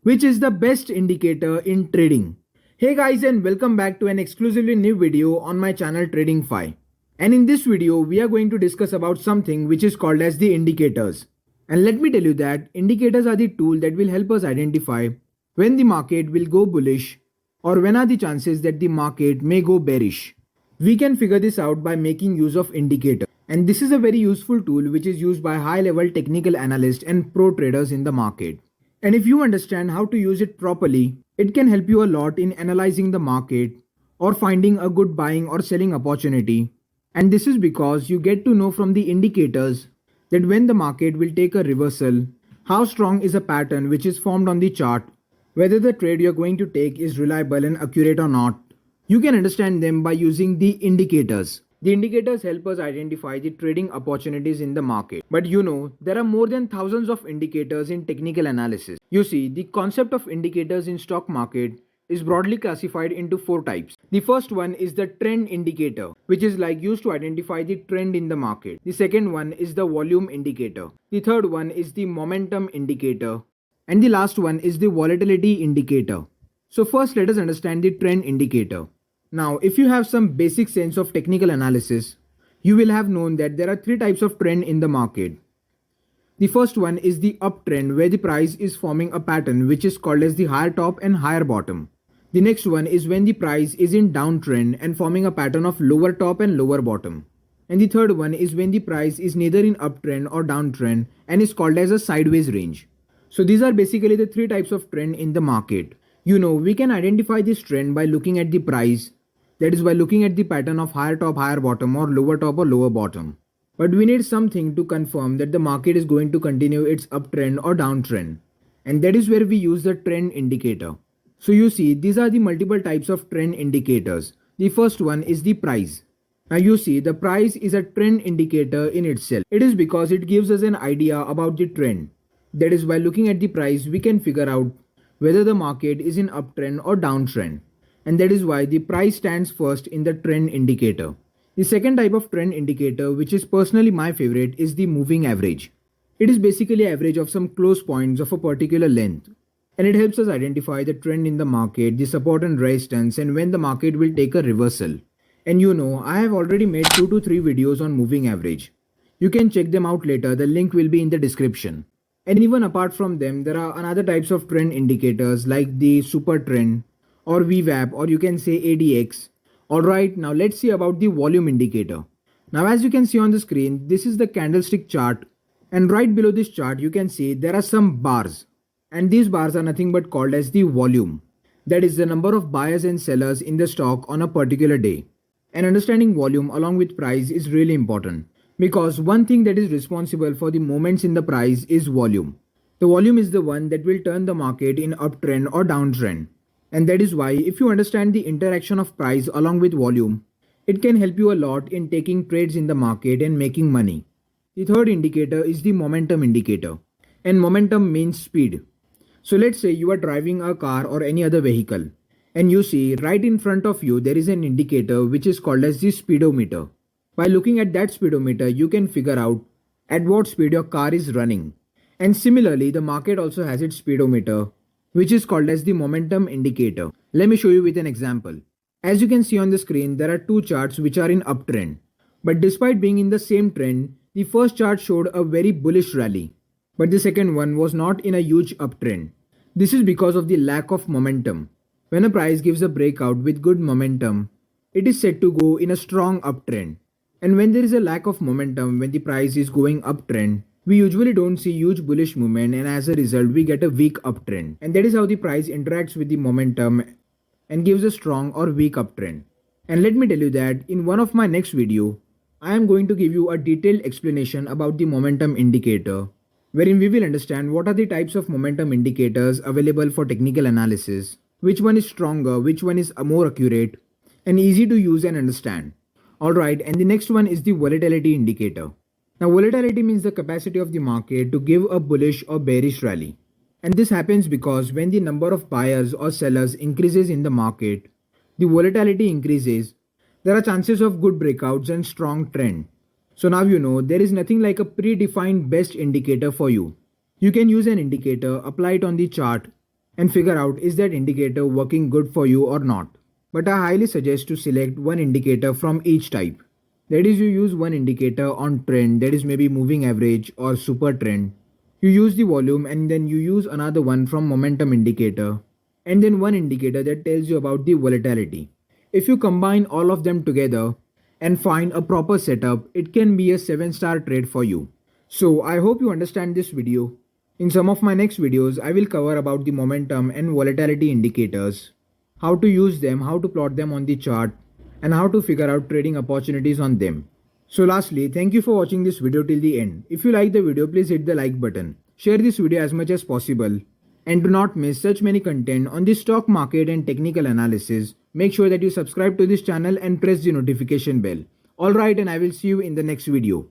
which is the best indicator in trading. Hey guys, and welcome back to an exclusively new video on my channel Tradingfyive. And in this video we are going to discuss about something which is called as the indicators. And let me tell you that indicators are the tool that will help us identify when the market will go bullish or when are the chances that the market may go bearish. We can figure this out by making use of indicators. And this is a very useful tool which is used by high level technical analysts and pro traders in the market. And if you understand how to use it properly, it can help you a lot in analyzing the market or finding a good buying or selling opportunity. And this is because you get to know from the indicators that when the market will take a reversal, how strong is a pattern which is formed on the chart, whether the trade you're going to take is reliable and accurate or not. You can understand them by using the indicators. The indicators help us identify the trading opportunities in the market. But there are more than thousands of indicators in technical analysis. You see, the concept of indicators in stock market is broadly classified into 4 types. The first one is the trend indicator, which is used to identify the trend in the market. The second one is the volume indicator. The third one is the momentum indicator. And the last one is the volatility indicator. So first let us understand the trend indicator. Now, if you have some basic sense of technical analysis, you will have known that there are 3 types of trend in the market. The first one is the uptrend, where the price is forming a pattern which is called as the higher top and higher bottom. The next one is when the price is in downtrend and forming a pattern of lower top and lower bottom. And the third one is when the price is neither in uptrend or downtrend and is called as a sideways range. So these are basically the 3 types of trend in the market. We can identify this trend by looking at the price. That is by looking at the pattern of higher top, higher bottom or lower top or lower bottom. But we need something to confirm that the market is going to continue its uptrend or downtrend. And that is where we use the trend indicator. So you see, these are the multiple types of trend indicators. The first one is the price. Now you see, the price is a trend indicator in itself. It is because it gives us an idea about the trend. That is, by looking at the price, we can figure out whether the market is in uptrend or downtrend. And that is why the price stands first in the trend indicator. The second type of trend indicator, which is personally my favorite, is the moving average. It is basically average of some close points of a particular length. And it helps us identify the trend in the market, the support and resistance, and when the market will take a reversal. And I have already made 2 to 3 videos on moving average. You can check them out later, the link will be in the description. And even apart from them, there are another types of trend indicators like the super trend, or VWAP, or you can say ADX. Alright, now let's see about the volume indicator. Now as you can see on the screen, this is the candlestick chart, and right below this chart you can see there are some bars, and these bars are nothing but called as the volume. That is the number of buyers and sellers in the stock on a particular day. And understanding volume along with price is really important, because one thing that is responsible for the movements in the price is volume. The volume is the one that will turn the market in uptrend or downtrend. And that is why if you understand the interaction of price along with volume, it can help you a lot in taking trades in the market and making money. The third indicator is the momentum indicator. And momentum means speed. So let's say you are driving a car or any other vehicle, and you see right in front of you there is an indicator which is called as the speedometer. By looking at that speedometer, you can figure out at what speed your car is running. And similarly, the market also has its speedometer, which is called as the momentum indicator. Let me show you with an example. As you can see on the screen, there are 2 charts which are in uptrend. But despite being in the same trend, the first chart showed a very bullish rally, but the second one was not in a huge uptrend. This is because of the lack of momentum. When a price gives a breakout with good momentum, it is said to go in a strong uptrend. And when there is a lack of momentum, when the price is going uptrend, we usually don't see huge bullish movement, and as a result we get a weak uptrend. And that is how the price interacts with the momentum and gives a strong or weak uptrend. And let me tell you that in one of my next video, I am going to give you a detailed explanation about the momentum indicator, wherein we will understand what are the types of momentum indicators available for technical analysis, which one is stronger, which one is more accurate, and easy to use and understand. Alright, and the next one is the volatility indicator. Now volatility means the capacity of the market to give a bullish or bearish rally. And this happens because when the number of buyers or sellers increases in the market, the volatility increases, there are chances of good breakouts and strong trend. So now there is nothing like a predefined best indicator for you. You can use an indicator, apply it on the chart, and figure out is that indicator working good for you or not. But I highly suggest to select one indicator from each type. That is, you use one indicator on trend, that is maybe moving average or super trend. You use the volume and then you use another one from momentum indicator, and then one indicator that tells you about the volatility. If you combine all of them together and find a proper setup, it can be a 7-star trade for you. So I hope you understand this video. In some of my next videos, I will cover about the momentum and volatility indicators, how to use them, how to plot them on the chart, and how to figure out trading opportunities on them. So lastly, thank you for watching this video till the end. If you like the video, please hit the like button. Share this video as much as possible. And do not miss such many content on the stock market and technical analysis. Make sure that you subscribe to this channel and press the notification bell. Alright, and I will see you in the next video.